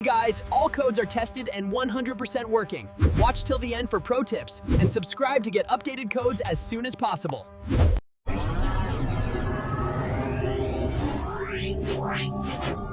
Guys, all codes are tested and 100% working. Watch till the end for pro tips and subscribe to get updated codes as soon as possible. Right.